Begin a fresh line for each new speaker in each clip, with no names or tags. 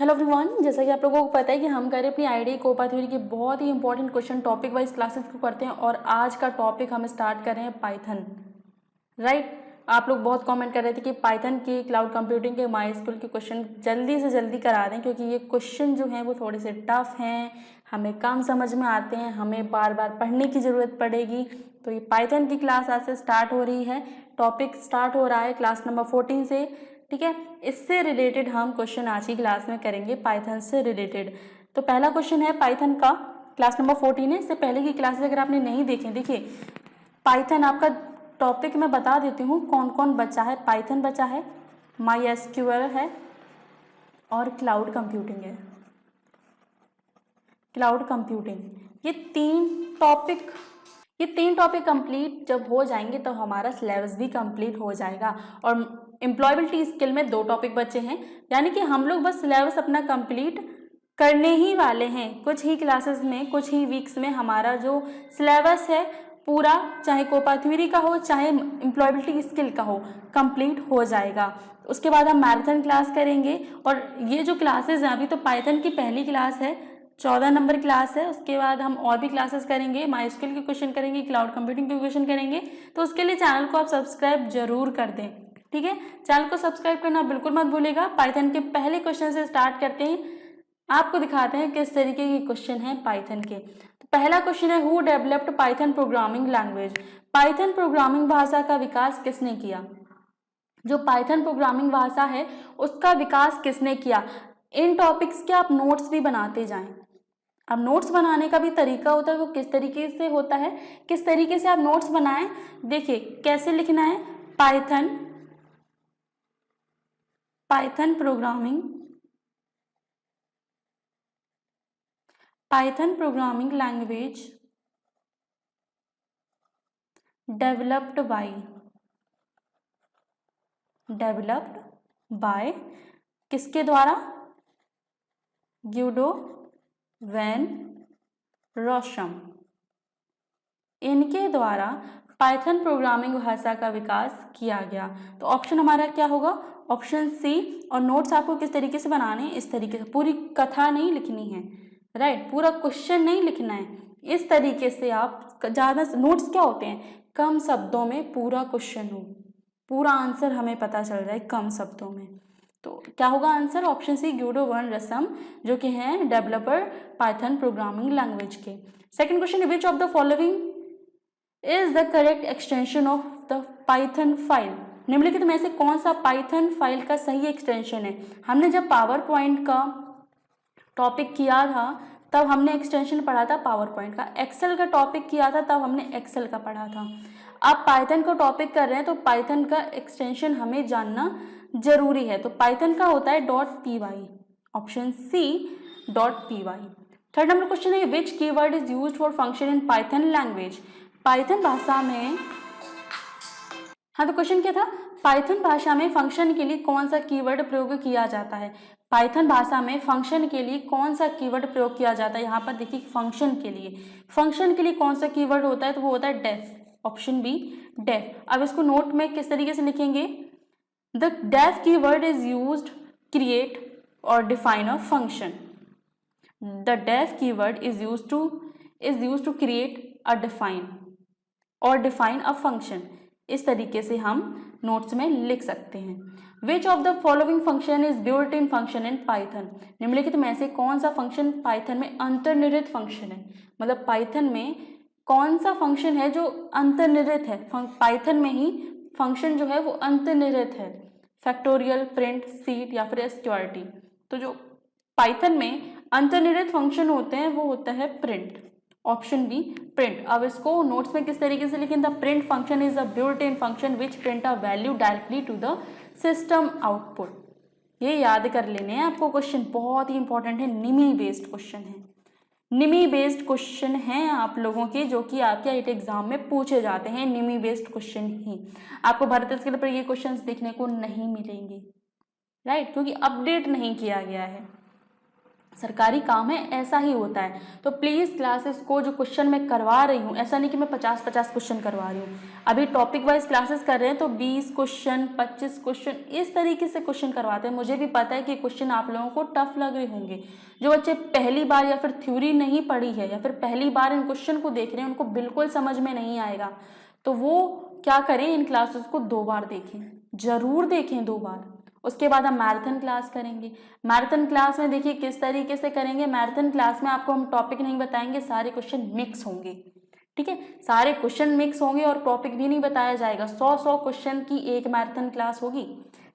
Hello everyone, जैसा कि आप लोगों को पता है कि हम करें अपनी आईडी कोपा थ्योरी की बहुत ही important question topic wise classes को करते हैं और आज का टॉपिक हम स्टार्ट कर रहे हैं पाइथन। राइट, आप लोग बहुत कमेंट कर रहे थे कि पाइथन की क्लाउड कंप्यूटिंग के माइस्क्यूएल के क्वेश्चन जल्दी से जल्दी करा दें क्योंकि ये क्वेश्चन जो हैं वो थोड़े से टफ हैं, हमें कम समझ में आते हैं, हमें बार बार पढ़ने की ज़रूरत पड़ेगी। तो ये पाइथन की क्लास आज से स्टार्ट हो रही है, टॉपिक स्टार्ट हो रहा है क्लास नंबर 14 से। ठीक है, इससे रिलेटेड हम क्वेश्चन आज की क्लास में करेंगे, पाइथन से रिलेटेड। तो पहला क्वेश्चन है पाइथन का, क्लास नंबर 14 है। इससे पहले की क्लासेस अगर आपने नहीं देखे, देखिए पाइथन आपका टॉपिक मैं बता देती हूँ कौन कौन बचा है। पाइथन बचा है, माईएसक्यूएल है और क्लाउड कंप्यूटिंग है। क्लाउड कंप्यूटिंग, ये तीन टॉपिक कंप्लीट जब हो जाएंगे तो हमारा सिलेबस भी कंप्लीट हो जाएगा। और एम्प्लॉयबिलिटी स्किल में 2 टॉपिक बचे हैं, यानी कि हम लोग बस सिलेबस अपना कंप्लीट करने ही वाले हैं। कुछ ही क्लासेस में, कुछ ही वीक्स में हमारा जो सिलेबस है पूरा, चाहे कोपा थ्योरी का हो चाहे एम्प्लॉयबिलिटी स्किल का हो, कंप्लीट हो जाएगा। उसके बाद हम मैराथन क्लास करेंगे। और ये जो क्लासेस हैं, अभी तो पाइथन की पहली क्लास है, 14 नंबर क्लास है। उसके बाद हम और भी क्लासेस करेंगे, माईएसक्यूएल के क्वेश्चन करेंगे, क्लाउड कंप्यूटिंग के क्वेश्चन करेंगे। तो उसके लिए चैनल को आप सब्सक्राइब जरूर कर दें। ठीक है, चैनल को सब्सक्राइब करना बिल्कुल मत भूलिएगा। पाइथन के पहले क्वेश्चन से स्टार्ट करते हैं, आपको दिखाते हैं किस तरीके के क्वेश्चन हैं पाइथन के। तो पहला क्वेश्चन है, who developed Python programming language. Python programming भाषा का विकास किसने किया? जो पाइथन प्रोग्रामिंग भाषा है उसका विकास किसने किया? इन टॉपिक्स के आप नोट्स भी बनाते जाएं। अब नोट्स बनाने का भी तरीका होता है, वो किस तरीके से होता है, किस तरीके से आप नोट्स बनाएं। देखिए कैसे लिखना है, Python programming language developed by किसके द्वारा? ग्यूडो वैन रोसम, इनके द्वारा पाइथन प्रोग्रामिंग भाषा का विकास किया गया। तो ऑप्शन हमारा क्या होगा? Option C. और नोट्स आपको किस तरीके से बनाने हैं? इस तरीके से, पूरी कथा नहीं लिखनी है, राइट, पूरा क्वेश्चन नहीं लिखना है। इस तरीके से आप ज़्यादा नोट्स क्या होते हैं, कम शब्दों में पूरा क्वेश्चन हो, पूरा आंसर हमें पता चल जाए कम शब्दों में। तो क्या होगा answer? Option C, Guido van Rossum, जो कि हैं डेवलपर पाइथन प्रोग्रामिंग लैंग्वेज के। Second question, which of the following is the correct extension of the Python file. निम्नलिखित में से कौन सा पाइथन फाइल का सही एक्सटेंशन है? हमने जब पावर पॉइंट का टॉपिक किया था तब हमने एक्सटेंशन पढ़ा था पावर पॉइंट का, एक्सेल का टॉपिक किया था तब हमने एक्सेल का पढ़ा था। अब पाइथन का टॉपिक कर रहे हैं तो पाइथन का एक्सटेंशन हमें जानना जरूरी है। तो पाइथन का होता है .py, option C .py। Third number question है, which keyword is used for function in Python language. Python भाषा में, हाँ तो क्वेश्चन क्या था, पाइथन भाषा में फंक्शन के लिए कौन सा कीवर्ड प्रयोग किया जाता है? पाइथन भाषा में फंक्शन के लिए कौन सा कीवर्ड प्रयोग किया जाता है? यहाँ पर देखिए फंक्शन के लिए कौन सा कीवर्ड होता है? तो वो होता है डेफ, ऑप्शन बी डेफ। अब इसको नोट में किस तरीके से लिखेंगे? The def keyword is used create और define a function. The def keyword is used to create a define a function. इस तरीके से हम नोट्स में लिख सकते हैं। Which of the following function is built in function in Python. निम्नलिखित में से कौन सा फंक्शन पाइथन में अंतर्निहित फंक्शन है? मतलब पाइथन में कौन सा फंक्शन है जो अंतर्निहित है? पाइथन में ही फंक्शन जो है वो अंतर्निहित है, फैक्टोरियल, प्रिंट, सीट या फिर सिक्योरिटी। तो जो पाइथन में अंतर्निहित फंक्शन होते हैं वो होता है प्रिंट, ऑप्शन बी प्रिंट। अब इसको नोट्स में किस तरीके से लिखें? The print function is a built in function which print a value directly to the system output. ये याद कर लेने हैं आपको, क्वेश्चन बहुत ही इंपॉर्टेंट है, निमी बेस्ड क्वेश्चन है, निमी बेस्ड क्वेश्चन हैं आप लोगों के, जो कि आपके आईटी एग्जाम में पूछे जाते हैं, निमी बेस्ड क्वेश्चन ही। आपको भारत स्किल पर ये क्वेश्चंस देखने को नहीं मिलेंगे, राइट, क्योंकि अपडेट नहीं किया गया है। सरकारी काम है, ऐसा ही होता है। तो प्लीज़ क्लासेस को जो क्वेश्चन मैं करवा रही हूँ, ऐसा नहीं कि मैं 50-50 क्वेश्चन करवा रही हूँ। अभी टॉपिक वाइज क्लासेस कर रहे हैं तो 20 क्वेश्चन, 25 क्वेश्चन, इस तरीके से क्वेश्चन करवाते हैं। मुझे भी पता है कि क्वेश्चन आप लोगों को टफ लग रहे होंगे। जो बच्चे पहली बार या फिर थ्योरी नहीं पढ़ी है या फिर पहली बार इन क्वेश्चन को देख रहे हैं, उनको बिल्कुल समझ में नहीं आएगा, तो वो क्या करें, इन क्लासेस को 2 बार देखें, ज़रूर देखें 2 बार। उसके बाद हम मैराथन क्लास करेंगे। मैराथन क्लास में देखिए किस तरीके से करेंगे। मैराथन क्लास में आपको हम टॉपिक नहीं बताएंगे, सारे क्वेश्चन मिक्स होंगे, ठीक है, सारे क्वेश्चन मिक्स होंगे और टॉपिक भी नहीं बताया जाएगा। 100 क्वेश्चन की एक मैराथन क्लास होगी,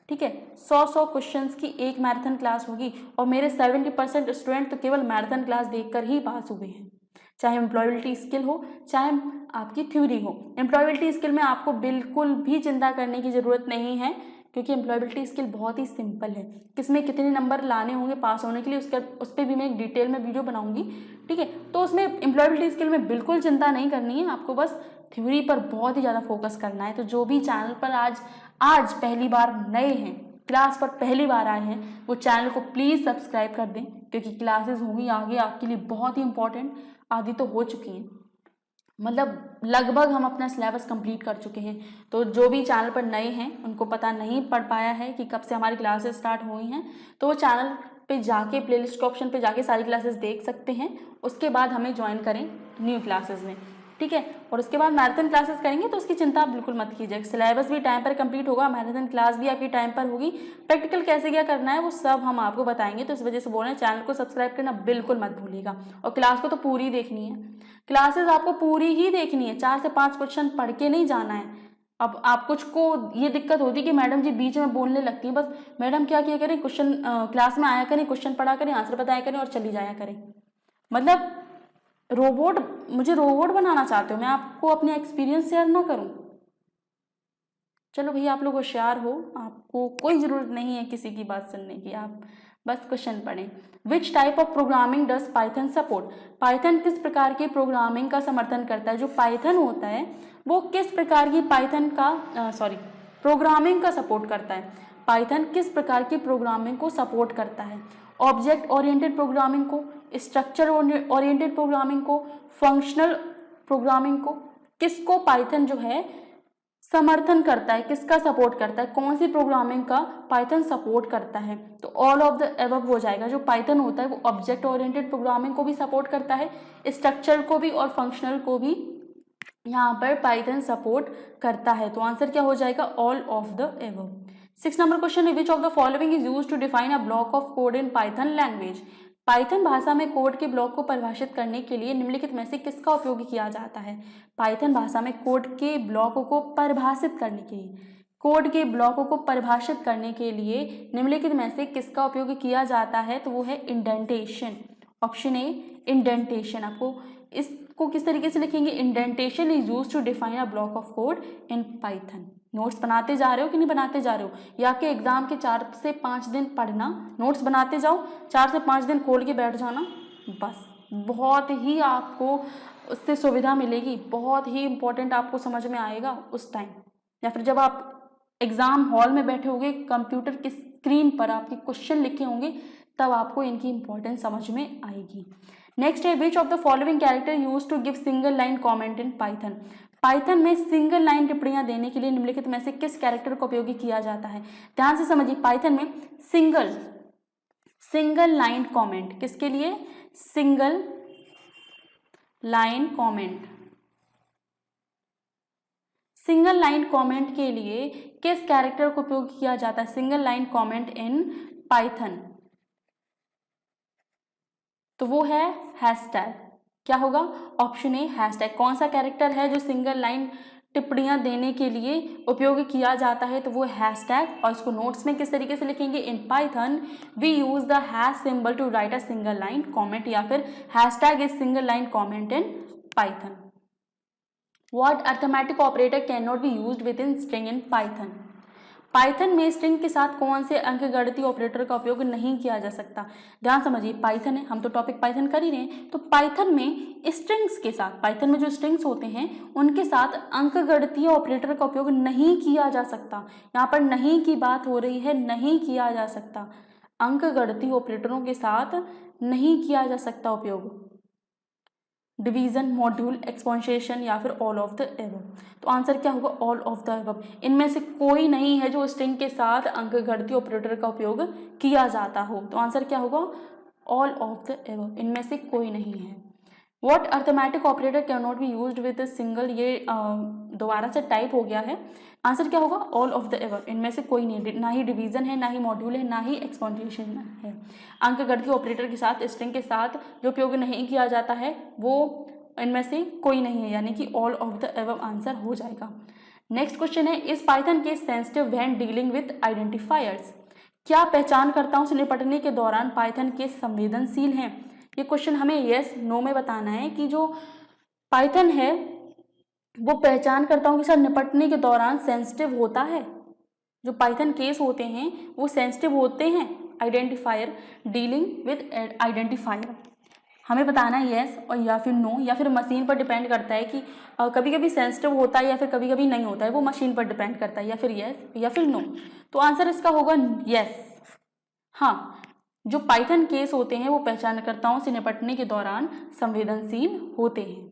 ठीक है, 100 क्वेश्चन की एक मैराथन क्लास होगी। और मेरे 70% स्टूडेंट तो केवल मैराथन क्लास देखकर ही पास हुए हैं, चाहे एम्प्लॉयबिलिटी स्किल हो चाहे आपकी थ्योरी हो। एम्प्लॉयबिलिटी स्किल में आपको बिल्कुल भी चिंता करने की ज़रूरत नहीं है, क्योंकि एम्प्लॉयबिलिटी स्किल बहुत ही सिंपल है। किसमें कितने नंबर लाने होंगे पास होने के लिए, उस पर भी मैं एक डिटेल में वीडियो बनाऊंगी, ठीक है। तो उसमें एम्प्लॉयबिलिटी स्किल में बिल्कुल चिंता नहीं करनी है, आपको बस थ्योरी पर बहुत ही ज़्यादा फोकस करना है। तो जो भी चैनल पर आज पहली बार नए हैं, क्लास पर पहली बार आए हैं, वो चैनल को प्लीज़ सब्सक्राइब कर दें, क्योंकि क्लासेस होंगी आगे आपके लिए बहुत ही इंपॉर्टेंट। आदि तो हो चुकी हैं, मतलब लगभग हम अपना सिलेबस कंप्लीट कर चुके हैं। तो जो भी चैनल पर नए हैं, उनको पता नहीं पड़ पाया है कि कब से हमारी क्लासेस स्टार्ट हुई हैं, तो वो चैनल पे जाके प्लेलिस्ट के ऑप्शन पे जाके सारी क्लासेस देख सकते हैं। उसके बाद हमें ज्वाइन करें न्यू क्लासेस में, ठीक है। और उसके बाद मैराथन क्लासेस करेंगे, तो उसकी चिंता आप बिल्कुल मत कीजिए। सिलेबस भी टाइम पर कंप्लीट होगा, मैराथन क्लास भी आपकी टाइम पर होगी। प्रैक्टिकल कैसे क्या करना है वो सब हम आपको बताएंगे। तो इस वजह से बोल रहे हैं, चैनल को सब्सक्राइब करना बिल्कुल मत भूलिएगा। और क्लास को तो पूरी देखनी है, क्लासेस आपको पूरी ही देखनी है, 4 से 5 क्वेश्चन पढ़ के नहीं जाना है। अब आप कुछ को ये दिक्कत होती है कि मैडम जी बीच में बोलने लगती है, बस मैडम क्या किया करें, क्वेश्चन क्लास में आया करें, क्वेश्चन पढ़ा करें, आंसर बताया करें और चली जाया करें। मतलब मुझे रोबोट बनाना चाहते हो, मैं आपको अपने एक्सपीरियंस शेयर ना करूं। चलो भैया, आप लोग होशियार हो, आपको कोई ज़रूरत नहीं है किसी की बात सुनने की, आप बस क्वेश्चन पढ़ें। Which type of programming does Python support? Python किस प्रकार की प्रोग्रामिंग का समर्थन करता है? जो पाइथन होता है वो किस प्रकार की प्रोग्रामिंग का सपोर्ट करता है? पाइथन किस प्रकार की प्रोग्रामिंग को सपोर्ट करता है? ऑब्जेक्ट ओरिएंटेड प्रोग्रामिंग को, स्ट्रक्चर ओरिएंटेड प्रोग्रामिंग को, फंक्शनल प्रोग्रामिंग को? किसको पाइथन जो है समर्थन करता है, किसका सपोर्ट करता है, कौन सी प्रोग्रामिंग का पाइथन सपोर्ट करता है? तो ऑल ऑफ द एबव हो जाएगा। जो पाइथन होता है वो ऑब्जेक्ट ओरिएंटेड प्रोग्रामिंग को भी सपोर्ट करता है, स्ट्रक्चर को भी और फंक्शनल को भी यहाँ पर पाइथन सपोर्ट करता है। तो आंसर क्या हो जाएगा? All of the above. 6 number question है, which of the following is used to define a block of code in Python language? Python भाषा में कोड के ब्लॉक को परिभाषित करने के लिए निम्नलिखित में से किसका उपयोग किया जाता है? पाइथन भाषा में कोड के ब्लॉकों को परिभाषित करने के लिए, कोड के ब्लॉकों को परिभाषित करने के लिए निम्नलिखित में से किसका उपयोग किया जाता है? तो वो है इंडेंटेशन। Option A indentation. आपको इसको किस तरीके से लिखेंगे? Indentation is used to define a block of code in Python. Notes बनाते जा रहे हो कि नहीं बनाते जा रहे हो? या कि एग्जाम के 4 से 5 दिन पढ़ना, नोट्स बनाते जाओ, 4 से 5 दिन खोल के बैठ जाना, बस बहुत ही आपको उससे सुविधा मिलेगी, बहुत ही इंपॉर्टेंट आपको समझ में आएगा उस टाइम। या फिर जब आप एग्जाम हॉल में बैठे होंगे, कंप्यूटर की स्क्रीन पर आपके क्वेश्चन लिखे होंगे, तब आपको इनकी इंपॉर्टेंस समझ में आएगी। नेक्स्ट है, which of the following character use to give single line comment in Python? Python में सिंगल लाइन टिप्पणियां देने के लिए निम्नलिखित में से किस कैरेक्टर का उपयोग किया जाता है? ध्यान से समझिए, पाइथन में सिंगल लाइन कॉमेंट किसके लिए? Single line comment, single line comment के लिए किस कैरेक्टर का उपयोग किया जाता है? Single line comment in Python, तो वो है हैशटैग। क्या होगा? Option A hashtag. कौन सा कैरेक्टर है जो सिंगल लाइन टिप्पणियां देने के लिए उपयोग किया जाता है? तो वो हैशटैग। और इसको नोट्स में किस तरीके से लिखेंगे? In Python we use the hash symbol to write a single line comment, या फिर hashtag is single line comment in Python. What arithmetic operator can not be used with in string in Python? Python में string के साथ कौन से अंकगणितीय operator का उपयोग नहीं किया जा सकता? ध्यान समझिए, पाइथन है, हम तो टॉपिक पाइथन कर ही रहे हैं, तो पाइथन में स्ट्रिंग्स के साथ, पाइथन में जो स्ट्रिंग्स होते हैं उनके साथ अंकगणितीय ऑपरेटर का उपयोग नहीं किया जा सकता। यहाँ पर नहीं की बात हो रही है, नहीं किया जा सकता। अंक गणती ऑपरेटरों के साथ नहीं किया जा सकता उपयोग? डिवीजन, मॉड्यूल, एक्सपोनेंशिएशन या फिर ऑल ऑफ द एबव। तो आंसर क्या होगा? All of the above. इनमें से कोई नहीं है जो स्ट्रिंग के साथ अंक गणती ऑपरेटर का उपयोग किया जाता हो। तो आंसर क्या होगा? All of the above. इनमें से कोई नहीं है। What arithmetic operator can not be used with single, ये दोबारा से टाइप हो गया है। आंसर क्या होगा? All of the above. इनमें से कोई नहीं, ना ही डिवीजन है, ना ही मॉड्यूल है, ना ही एक्सपोनेंशिएशन है। अंक गणती ऑपरेटर के साथ, स्ट्रिंग के साथ जो उपयोग नहीं किया जाता है वो इनमें से कोई नहीं है, यानी कि all of the above answer हो जाएगा। नेक्स्ट क्वेश्चन है, is Python case sensitive when dealing with identifiers? क्या पहचानकर्ताओं से निपटने के दौरान पाइथन केस संवेदनशील हैं? ये क्वेश्चन हमें यस नो में बताना है कि जो पाइथन है वो पहचानकर्ताओं के साथ निपटने के दौरान सेंसिटिव होता है। जो पाइथन केस होते हैं वो सेंसिटिव होते हैं आइडेंटिफायर, डीलिंग विद आइडेंटिफायर। हमें बताना है यस और या फिर नो, या फिर मशीन पर डिपेंड करता है कि कभी कभी सेंसिटिव होता है या फिर कभी कभी नहीं होता है, वो मशीन पर डिपेंड करता है, या फिर यस या फिर नो। तो आंसर इसका होगा यस। हाँ, जो पाइथन केस होते हैं वो पहचानकर्ताओं से निपटने के दौरान संवेदनशील होते हैं।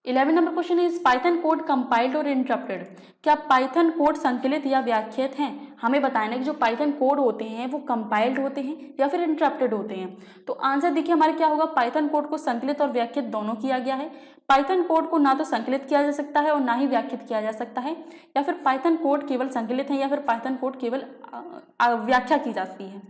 11 number question is Python code compiled और इंटरप्टेड? क्या पाइथन कोड संकलित या व्याख्यात हैं? हमें बताना है कि जो पाइथन कोड होते हैं वो कंपाइल्ड होते हैं या फिर इंटरप्टेड होते हैं। तो आंसर देखिए हमारे क्या होगा? पाइथन कोड को संकलित और व्याख्यात दोनों किया गया है। पाइथन कोड को ना तो संकलित किया जा सकता है और ना ही व्याख्यात किया जा सकता है, या फिर पाइथन कोड केवल संकलित है या फिर पाइथन कोड केवल व्याख्या की जाती है।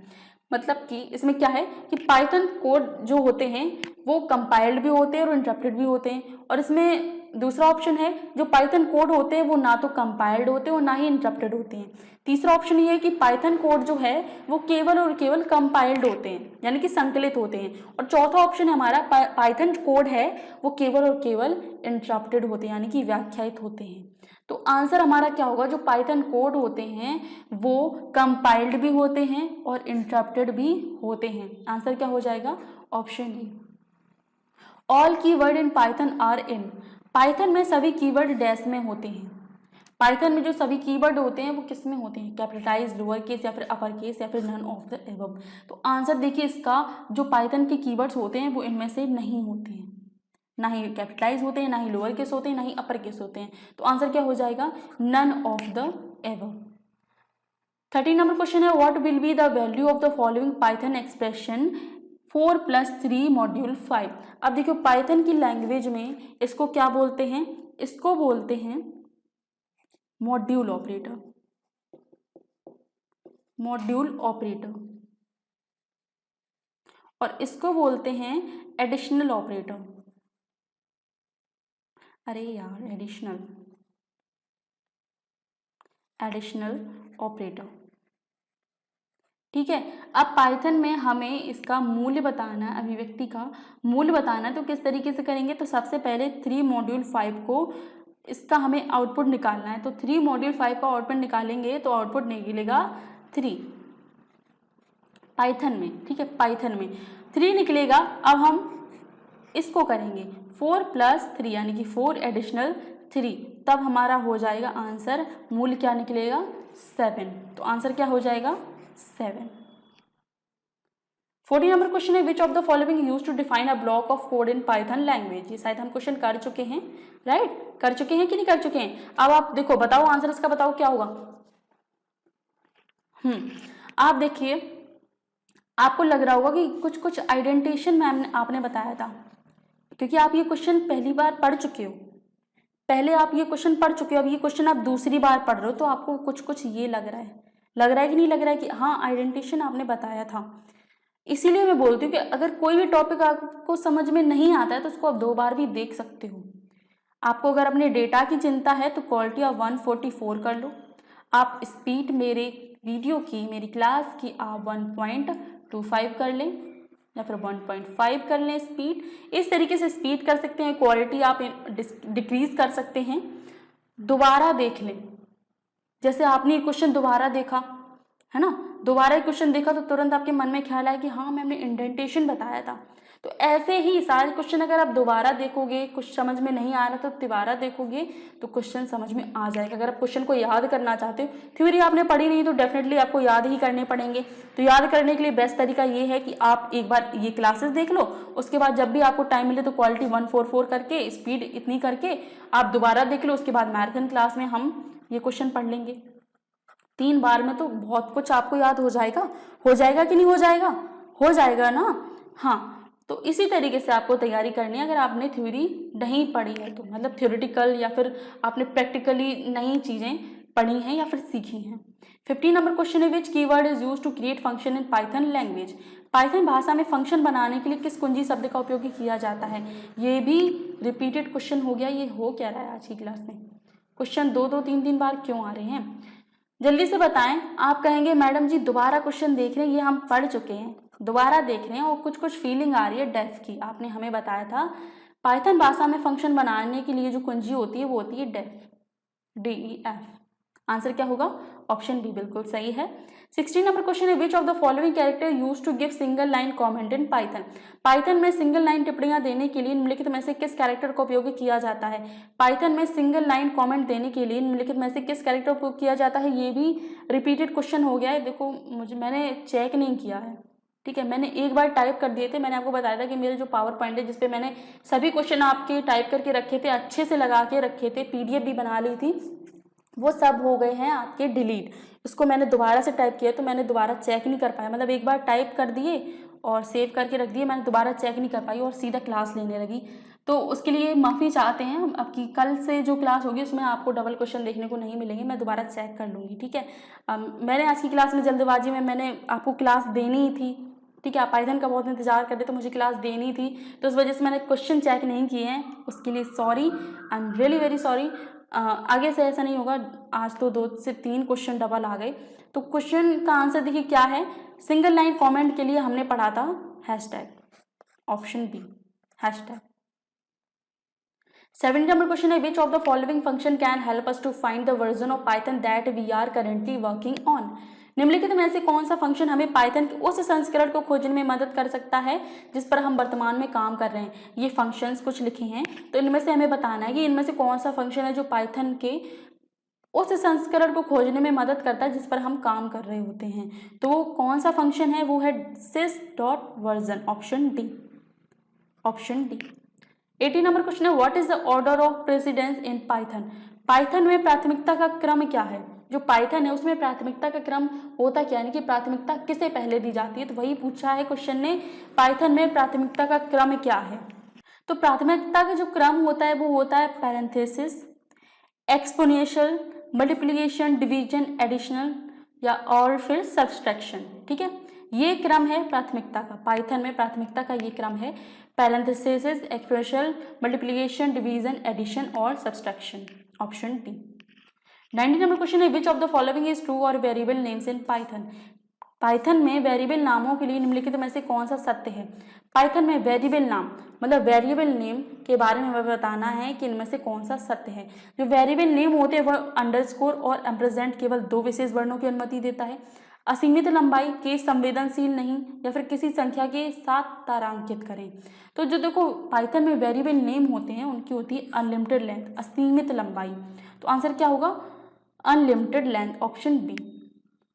मतलब कि इसमें क्या है कि पाइथन कोड जो होते हैं वो कंपाइल्ड भी होते हैं और इंटरप्टेड भी होते हैं। और इसमें दूसरा ऑप्शन है, जो पाइथन कोड होते हैं वो ना तो कंपाइल्ड होते हैं और ना ही इंटरप्टेड होते हैं। तीसरा ऑप्शन ये है कि पाइथन कोड जो है वो केवल और केवल कंपाइल्ड होते हैं, यानी कि संकलित होते हैं। और चौथा ऑप्शन हमारा पाइथन कोड है वो केवल और केवल इंटरप्टेड होते हैं, यानी कि व्याख्यायित होते हैं। तो आंसर हमारा क्या होगा? जो पाइथन कोड होते हैं वो कंपाइल्ड भी होते हैं और इंटरप्टेड भी होते हैं। आंसर क्या हो जाएगा? Option D. All keyword in Python are in? Python में सभी कीवर्ड डैश में होते हैं। पाइथन में जो सभी कीवर्ड होते हैं वो किस में होते हैं? कैपिटलाइज, लोअर केस या फिर अपर केस या फिर नन ऑफ द एबव। तो आंसर देखिए इसका, जो पाइथन के कीवर्ड्स होते हैं वो इनमें से नहीं होते हैं, ना ही कैपिटलाइज होते हैं, ना ही लोअर केस होते हैं, ना ही अपर केस होते हैं। तो आंसर क्या हो जाएगा? None of the above. 13 number question है, what will be the value of the following Python expression 4+3 module 5? अब देखो पाइथन की लैंग्वेज में इसको क्या बोलते हैं? इसको बोलते हैं मॉड्यूल ऑपरेटर। Module operator. और इसको बोलते हैं एडिशनल ऑपरेटर। अरे यार, एडिशनल ऑपरेटर। ठीक है। अब पाइथन में हमें इसका मूल्य बताना है, अभिव्यक्ति का मूल्य बताना है। तो किस तरीके से करेंगे? तो सबसे पहले 3 मॉड्यूल 5 को इसका हमें आउटपुट निकालना है। तो 3 मॉड्यूल 5 का आउटपुट निकालेंगे तो आउटपुट निकलेगा 3 पाइथन में। ठीक है, पाइथन में 3 निकलेगा। अब हम इसको करेंगे 4+3 यानी कि 4 एडिशनल 3, तब हमारा हो जाएगा आंसर, मूल्य क्या निकलेगा? 7। तो आंसर क्या हो जाएगा? 7। 14 नंबर क्वेश्चन है, which of the following use to define a block of code in Python language? ये शायद हम क्वेश्चन कर चुके हैं, राइट? कर चुके हैं कि नहीं कर चुके हैं? अब आप देखो, बताओ आंसर इसका, बताओ क्या होगा। आप देखिए, आपको लग रहा होगा कि कुछ कुछ आइडेंटिफिकेशन मैम ने आपने बताया था, क्योंकि आप ये क्वेश्चन पहली बार पढ़ चुके हो। पहले आप ये क्वेश्चन पढ़ चुके हो, अब ये क्वेश्चन आप दूसरी बार पढ़ रहे हो, तो आपको कुछ कुछ ये लग रहा है कि नहीं लग रहा है कि हाँ आइडेंटिफिकेशन आपने बताया था। इसीलिए मैं बोलती हूँ कि अगर कोई भी टॉपिक आपको समझ में नहीं आता है तो उसको आप 2 बार भी देख सकते हो। आपको अगर अपने डेटा की चिंता है तो क्वालिटी ऑफ 144 कर लो। आप स्पीड मेरे वीडियो की, मेरी क्लास की आप 1.25 कर लें या फिर 1.5 कर लें स्पीड। इस तरीके से स्पीड कर सकते हैं, क्वालिटी आप डिक्रीज कर सकते हैं। दोबारा देख लें, जैसे आपने ये क्वेश्चन दोबारा देखा है ना, दोबारा क्वेश्चन देखा तो तुरंत आपके मन में ख्याल आया कि हाँ मैम ने इंडेंटेशन बताया था। तो ऐसे ही सारे क्वेश्चन अगर आप दोबारा देखोगे, कुछ समझ में नहीं आ रहा तो दोबारा देखोगे तो क्वेश्चन समझ में आ जाएगा। अगर आप क्वेश्चन को याद करना चाहते हो, थ्योरी आपने पढ़ी नहीं तो डेफिनेटली आपको याद ही करने पड़ेंगे। तो याद करने के लिए बेस्ट तरीका ये है कि आप एक बार ये क्लासेस देख लो, उसके बाद जब भी आपको टाइम मिले तो क्वालिटी 144 करके, स्पीड इतनी करके आप दोबारा देख लो। उसके बाद मैराथन क्लास में हम ये क्वेश्चन पढ़ लेंगे। 3 बार में तो बहुत कुछ आपको याद हो जाएगा कि नहीं हो जाएगा? हो जाएगा ना? हाँ, तो इसी तरीके से आपको तैयारी करनी है अगर आपने थ्योरी नहीं पढ़ी है तो, मतलब थ्योरेटिकल या फिर आपने प्रैक्टिकली नई चीज़ें पढ़ी हैं या फिर सीखी हैं। 15 नंबर क्वेश्चन है which keyword is used to create function in Python language. Python भाषा में फंक्शन बनाने के लिए किस कुंजी शब्द का उपयोग किया जाता है? ये भी रिपीटेड क्वेश्चन हो गया। ये हो क्या रहा है आज की क्लास में? क्वेश्चन 2-2 3-3 बार क्यों आ रहे हैं? जल्दी से बताएं। आप कहेंगे मैडम जी दोबारा क्वेश्चन देख रहे हैं, ये हम पढ़ चुके हैं, दोबारा देख रहे हैं और कुछ कुछ फीलिंग आ रही है डेफ की। आपने हमें बताया था पाइथन भाषा में फंक्शन बनाने के लिए जो कुंजी होती है वो होती है डेफ, DEF। आंसर क्या होगा? ऑप्शन बी बिल्कुल सही है। 16 नंबर क्वेश्चन है which of the following character use to give single line comment in Python. Python में सिंगल लाइन टिप्पणियां देने के लिए निम्नलिखित में से किस कैरेक्टर का उपयोग किया जाता है? पाइथन में सिंगल लाइन कॉमेंट देने के लिए निम्नलिखित में से किस कैरेक्टर का उपयोग किया जाता है? ये भी रिपीटेड क्वेश्चन हो गया है। देखो मैंने चेक नहीं किया है, ठीक है, मैंने एक बार टाइप कर दिए थे। मैंने आपको बताया था कि मेरे जो पावर पॉइंट है जिसपे मैंने सभी क्वेश्चन आपके टाइप करके रखे थे, अच्छे से लगा के रखे थे, PDF भी बना ली थी, वो सब हो गए हैं आपके डिलीट। इसको मैंने दोबारा से टाइप किया तो मैंने दोबारा चेक नहीं कर पाया, मतलब एक बार टाइप कर दिए और सेव करके रख दिए, मैंने दोबारा चेक नहीं कर पाई और सीधा क्लास लेने लगी। तो उसके लिए माफ़ी चाहते हैं हम। अब की कल से जो क्लास होगी उसमें आपको डबल क्वेश्चन देखने को नहीं मिलेंगे, मैं दोबारा चेक कर लूँगी, ठीक है। मैंने आज की क्लास में जल्दबाजी में मैंने आपको क्लास देनी ही थी, ठीक है, आप पाइथन का बहुत इंतजार कर रहे तो मुझे क्लास देनी थी, तो उस वजह से मैंने क्वेश्चन चेक नहीं किए हैं, उसके लिए sorry, I am really very sorry. आगे से ऐसा नहीं होगा। आज तो 2 से 3 क्वेश्चन डबल आ गए। तो क्वेश्चन का आंसर देखिए क्या है। सिंगल लाइन कमेंट के लिए हमने पढ़ा था hashtag, option B hashtag. 70 number question है which of the following function can help us to find the version of Python that we are currently working on. निम्नलिखित में से कौन सा फंक्शन हमें पाइथन के उस संस्करण को खोजने में मदद कर सकता है जिस पर हम वर्तमान में काम कर रहे हैं। ये फंक्शंस कुछ लिखे हैं, तो इनमें से हमें बताना है कि इनमें से कौन सा फंक्शन है जो पाइथन के उस संस्करण को खोजने में मदद करता है जिस पर हम काम कर रहे होते हैं। तो वो कौन सा फंक्शन है? वो है sys.version, option D, option D. 80 number question है what is the order of precedence in Python. Python में प्राथमिकता का क्रम क्या है? जो पाइथन है उसमें प्राथमिकता का क्रम होता क्या है, यानी कि प्राथमिकता किसे पहले दी जाती है, तो वही पूछा है क्वेश्चन ने, पाइथन में प्राथमिकता का क्रम क्या है। तो प्राथमिकता का जो क्रम होता है वो होता है parenthesis, exponential, multiplication, division, additional या और फिर सब्सट्रैक्शन, ठीक है। ये क्रम है प्राथमिकता का, पाइथन में प्राथमिकता का ये क्रम है, parenthesis, exponential, multiplication, division, addition और subtraction, option D. 90 number question है which of the following is true और variable names in Python. Python में वेरिएबल नामों के लिए निम्नलिखित में से कौन सा सत्य है। पाइथन में वेरिएबल नाम मतलब वेरिएबल नेम के बारे में हमें बताना है कि इनमें से कौन सा सत्य है। जो वेरिएबल नेम होते हैं वह अंडरस्कोर और एम्परसेंड केवल 2 विशेष वर्णों की अनुमति देता है, असीमित लंबाई के संवेदनशील नहीं, या फिर किसी संख्या के साथ तारांकित करें। तो जो देखो पाइथन में वेरिएबल नेम होते हैं उनकी होती है अनलिमिटेड लेंथ, असीमित लंबाई। तो आंसर क्या होगा? Unlimited length, option B.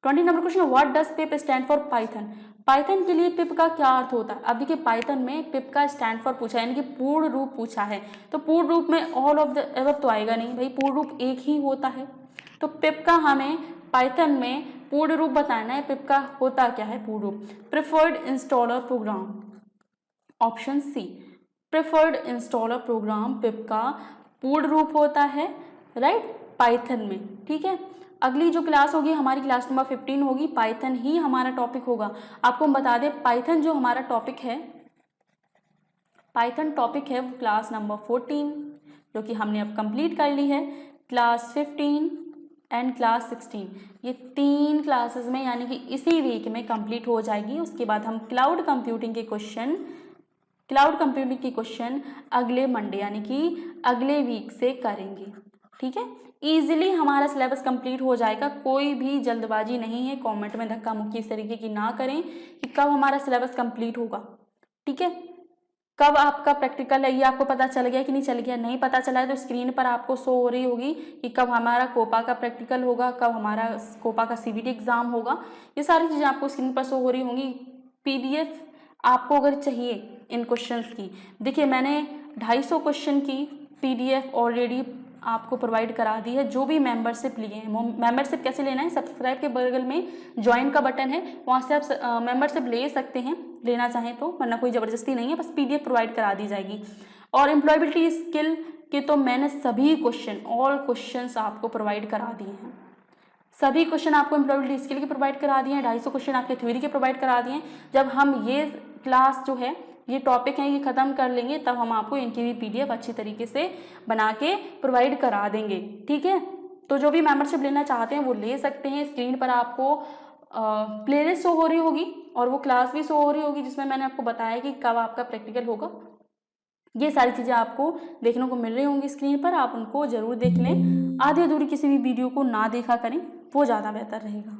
20 number question, what does pip stand for Python. Python के लिए पिप का क्या अर्थ होता है। अब देखिए पाइथन में पिप का स्टैंड फॉर पूछा है, यानी कि पूर्ण रूप पूछा है, तो पूर्ण रूप में ऑल ऑफ द एबव तो आएगा नहीं भाई, पूर्ण रूप एक ही होता है। तो पिप का हमें पाइथन में पूर्ण रूप बताना है। पिप का होता क्या है पूर्ण रूप? Preferred installer program, option C, preferred installer program pip का पूर्ण रूप होता है, राइट, पाइथन में, ठीक है। अगली जो क्लास होगी हमारी क्लास नंबर 15 होगी, पाइथन ही हमारा टॉपिक होगा। आपको हम बता दें पाइथन जो हमारा टॉपिक है, पाइथन टॉपिक है वो क्लास नंबर 14 जो कि हमने अब कंप्लीट कर ली है, क्लास 15 एंड क्लास 16, ये 3 क्लासेस में यानी कि इसी वीक में कंप्लीट हो जाएगी। उसके बाद हम क्लाउड कंप्यूटिंग के क्वेश्चन अगले मंडे यानी कि अगले वीक से करेंगे, ठीक है। ईजिली हमारा सिलेबस कंप्लीट हो जाएगा। कोई भी जल्दबाजी नहीं है, कमेंट में धक्का मुक्की इस तरीके की ना करें कि कब हमारा सिलेबस कंप्लीट होगा, ठीक है। कब आपका प्रैक्टिकल है ये आपको पता चल गया कि नहीं चल गया, नहीं पता चला है तो स्क्रीन पर आपको शो हो रही होगी कि कब हमारा कोपा का प्रैक्टिकल होगा, कब हमारा कोपा का सीबीटी एग्जाम होगा। ये सारी चीज़ें आपको स्क्रीन पर शो हो रही होंगी। पीडीएफ आपको अगर चाहिए इन क्वेश्चंस की, देखिए मैंने 250 क्वेश्चन की पीडीएफ ऑलरेडी आपको प्रोवाइड करा दी है। जो भी मेंबरशिप लिए हैं, मेंबरशिप कैसे लेना है, सब्सक्राइब के बगल में ज्वाइन का बटन है, वहाँ से आप मेंबरशिप ले सकते हैं, लेना चाहें तो, वरना कोई ज़बरदस्ती नहीं है, बस पीडीएफ प्रोवाइड करा दी जाएगी। और एम्प्लॉयबिलिटी स्किल के तो मैंने सभी क्वेश्चन, ऑल क्वेश्चंस आपको प्रोवाइड करा दिए हैं। सभी क्वेश्चन आपको एम्प्लॉयबिलिटी स्किल के प्रोवाइड करा दिए हैं, 250 क्वेश्चन आपके थ्योरी के प्रोवाइड करा दिए हैं। जब हम ये क्लास जो है, ये टॉपिक हैं, ये ख़त्म कर लेंगे, तब हम आपको इनकी भी पीडीएफ अच्छी तरीके से बना के प्रोवाइड करा देंगे, ठीक है। तो जो भी मेंबरशिप लेना चाहते हैं वो ले सकते हैं। स्क्रीन पर आपको प्लेलिस्ट शो हो रही होगी और वो क्लास भी शो हो रही होगी जिसमें मैंने आपको बताया कि कब आपका प्रैक्टिकल होगा। ये सारी चीज़ें आपको देखने को मिल रही होंगी स्क्रीन पर, आप उनको ज़रूर देख लें। आधी अधूरी किसी भी वीडियो को ना देखा करें, वो ज़्यादा बेहतर रहेगा।